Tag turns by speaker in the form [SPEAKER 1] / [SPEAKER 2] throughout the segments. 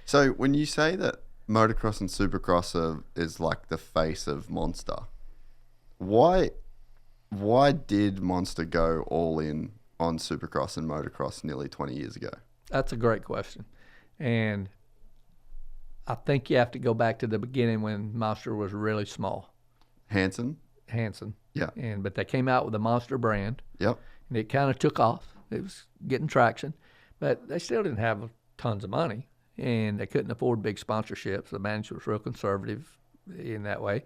[SPEAKER 1] So when you say that motocross and supercross is like the face of Monster, why did Monster go all in on supercross and motocross nearly 20 years ago?
[SPEAKER 2] That's a great question. And I think you have to go back to the beginning when Monster was really small.
[SPEAKER 1] Hanson?
[SPEAKER 2] Yeah.
[SPEAKER 1] Yeah.
[SPEAKER 2] But they came out with the Monster brand.
[SPEAKER 1] Yep.
[SPEAKER 2] And it kind of took off. It was getting traction. But they still didn't have tons of money. And they couldn't afford big sponsorships. The management was real conservative in that way.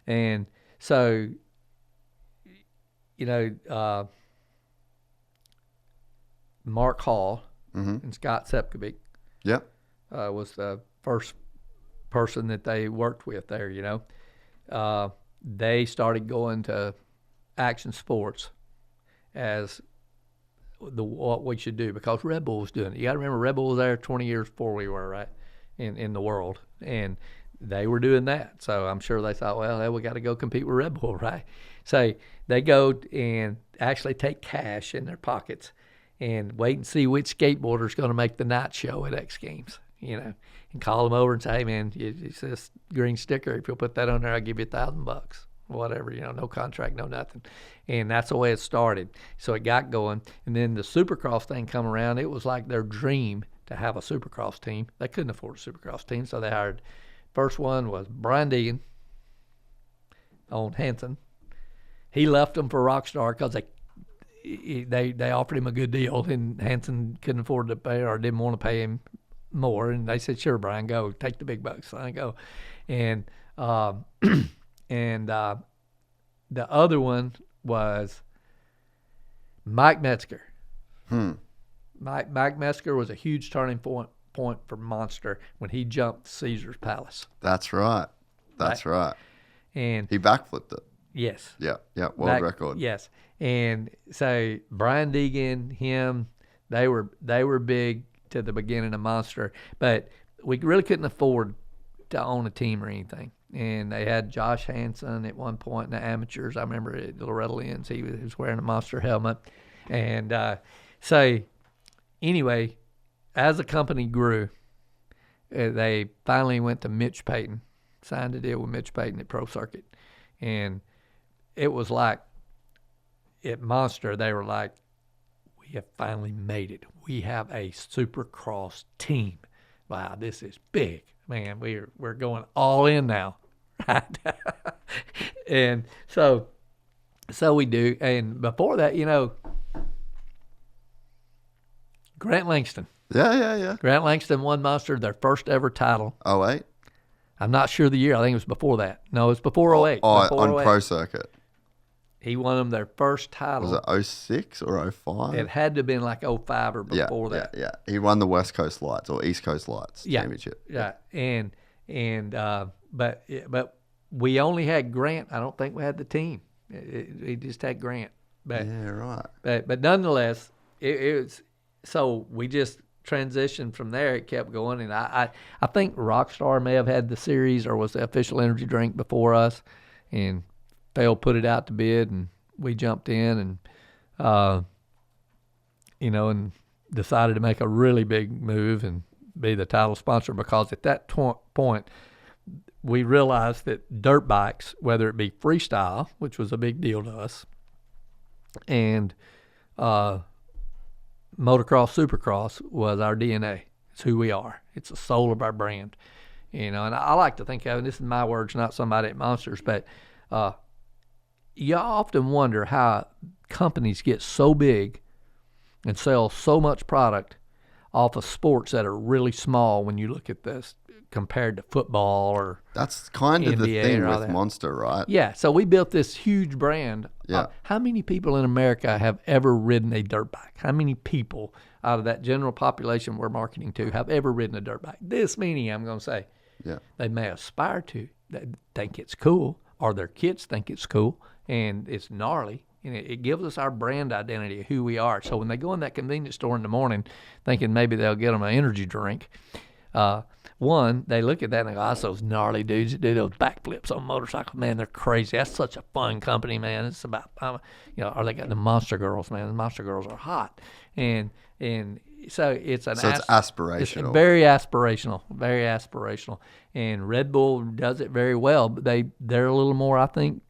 [SPEAKER 2] And so, Mark Hall and Scott Sepkovic
[SPEAKER 1] Yep.
[SPEAKER 2] was the first person that they worked with there, They started going to action sports as what we should do because Red Bull was doing it. You got to remember, Red Bull was there 20 years before we were, right, in the world. And they were doing that. So I'm sure they thought, well, we got to go compete with Red Bull, right? So they go and actually take cash in their pockets and wait and see which skateboarder is going to make the night show at X Games, and call them over and say, hey, man, it's this green sticker. If you'll put that on there, I'll give you $1,000, whatever, no contract, no nothing. And that's the way it started. So it got going. And then the Supercross thing come around. It was like their dream to have a Supercross team. They couldn't afford a Supercross team, so they hired. First one was Brian Deegan on Hanson. He left them for Rockstar because they offered him a good deal, and Hanson couldn't afford to pay or didn't want to pay him more. And they said, sure, Brian, go. Take the big bucks. I go. And the other one was Mike Metzger. Mike Metzger was a huge turning point for Monster when he jumped Caesar's Palace.
[SPEAKER 1] That's right. Right.
[SPEAKER 2] And
[SPEAKER 1] he backflipped it.
[SPEAKER 2] Yes.
[SPEAKER 1] Yeah. World record.
[SPEAKER 2] Yes. And so Brian Deegan, him, they were big to the beginning of Monster, but we really couldn't afford to own a team or anything. And they had Josh Hansen at one point in the amateurs. I remember at Loretta Lynn's, he was wearing a Monster helmet. And so anyway, as the company grew, they finally went to Mitch Payton, signed a deal with Mitch Payton at Pro Circuit. And it was like, at Monster, they were like, we have finally made it. We have a Supercross team. Wow, this is big. Man, we're going all in now. Right? And so we do. And before that, Grant Langston.
[SPEAKER 1] Yeah.
[SPEAKER 2] Grant Langston won Monster, their first ever title.
[SPEAKER 1] 08?
[SPEAKER 2] I'm not sure the year. I think it was before that. No, it's before 08.
[SPEAKER 1] Oh,
[SPEAKER 2] before
[SPEAKER 1] on
[SPEAKER 2] 08.
[SPEAKER 1] Pro Circuit.
[SPEAKER 2] He won them their first title.
[SPEAKER 1] Was it 06 or 05?
[SPEAKER 2] It had to have been like 05 or before that.
[SPEAKER 1] Yeah. He won the West Coast Lights or East Coast Lights championship.
[SPEAKER 2] Yeah. But we only had Grant. I don't think we had the team. We just had Grant. But,
[SPEAKER 1] yeah, right.
[SPEAKER 2] But nonetheless, it was so we just transitioned from there. It kept going, and I think Rockstar may have had the series or was the official energy drink before us, and Phil put it out to bid, and we jumped in and and decided to make a really big move and be the title sponsor, because at that point we realized that dirt bikes, whether it be freestyle, which was a big deal to us, and motocross, supercross was our DNA. It's who we are. It's the soul of our brand. And I like to think of it, this is my words, not somebody at Monsters, but you often wonder how companies get so big and sell so much product off of sports that are really small when you look at this compared to football or
[SPEAKER 1] that's kind of
[SPEAKER 2] NBA
[SPEAKER 1] the thing with
[SPEAKER 2] that.
[SPEAKER 1] Monster, right?
[SPEAKER 2] Yeah, so we built this huge brand.
[SPEAKER 1] Yeah.
[SPEAKER 2] How many people in America have ever ridden a dirt bike? How many people out of that general population we're marketing to have ever ridden a dirt bike? This many, I'm going to say.
[SPEAKER 1] Yeah.
[SPEAKER 2] They may aspire to. They think it's cool, or their kids think it's cool, and it's gnarly. And it gives us our brand identity of who we are. So when they go in that convenience store in the morning thinking maybe they'll get them an energy drink, one, they look at that and they go, that's those gnarly dudes that do those backflips on motorcycles. Man, they're crazy. That's such a fun company, man. It's about, or they got the Monster Girls, man. The Monster Girls are hot. And And so it's
[SPEAKER 1] it's aspirational.
[SPEAKER 2] It's very aspirational, very aspirational. And Red Bull does it very well, but they're a little more, I think,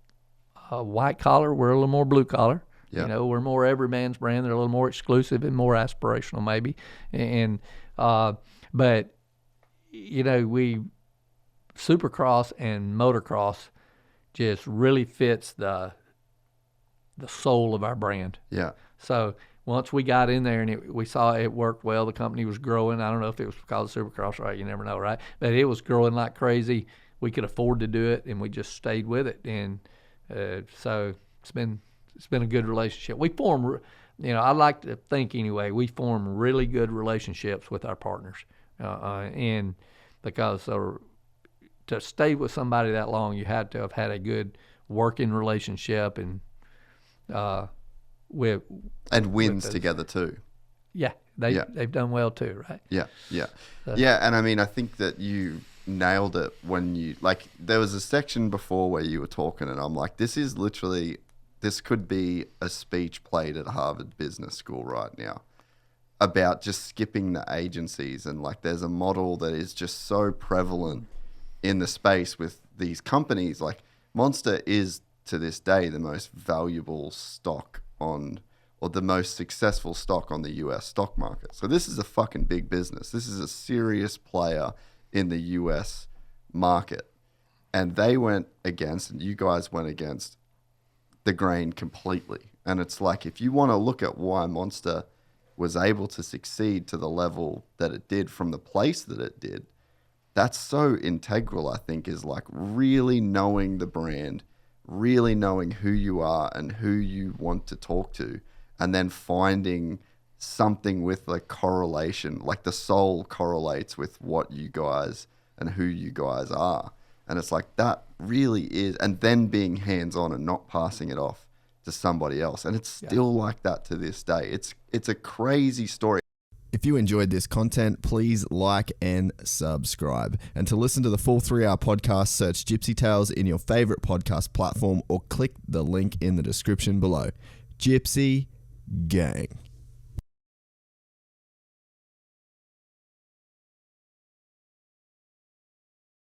[SPEAKER 2] white collar. We're a little more blue collar.
[SPEAKER 1] Yeah.
[SPEAKER 2] You know, we're more every man's brand. They're a little more exclusive and more aspirational, maybe. And but you know, Supercross and motocross just really fits the soul of our brand.
[SPEAKER 1] Yeah.
[SPEAKER 2] So once we got in there and we saw it worked well, the company was growing. I don't know if it was because of Supercross, right? You never know, right? But it was growing like crazy. We could afford to do it, and we just stayed with it. And so it's been a good relationship. We form, you know, I like to think anyway, we form really good relationships with our partners, and because to stay with somebody that long, you had to have had a good working relationship and
[SPEAKER 1] wins together too.
[SPEAKER 2] Yeah, they've done well too, right?
[SPEAKER 1] Yeah. And I mean, I think that you nailed it when you, like, there was a section before where you were talking, and I'm like, this could be a speech played at Harvard Business School right now about just skipping the agencies. And like, there's a model that is just so prevalent in the space with these companies. Like, Monster is to this day the most valuable stock or the most successful stock on the US stock market. So this is a fucking big business. This is a serious player in the US market. And they went against, and you guys went against the grain completely. And it's like, if you want to look at why Monster was able to succeed to the level that it did from the place that it did, that's so integral, I think, is like really knowing the brand, really knowing who you are and who you want to talk to, and then finding something with a correlation, like the soul correlates with what you guys and who you guys are. And it's like, that really is, and then being hands-on and not passing it off to somebody else. And it's still like that to this day. It's a crazy story.
[SPEAKER 3] If you enjoyed this content, please like and subscribe. And to listen to the full 3-hour podcast, search Gypsy Tales in your favorite podcast platform or click the link in the description below. Gypsy Gang.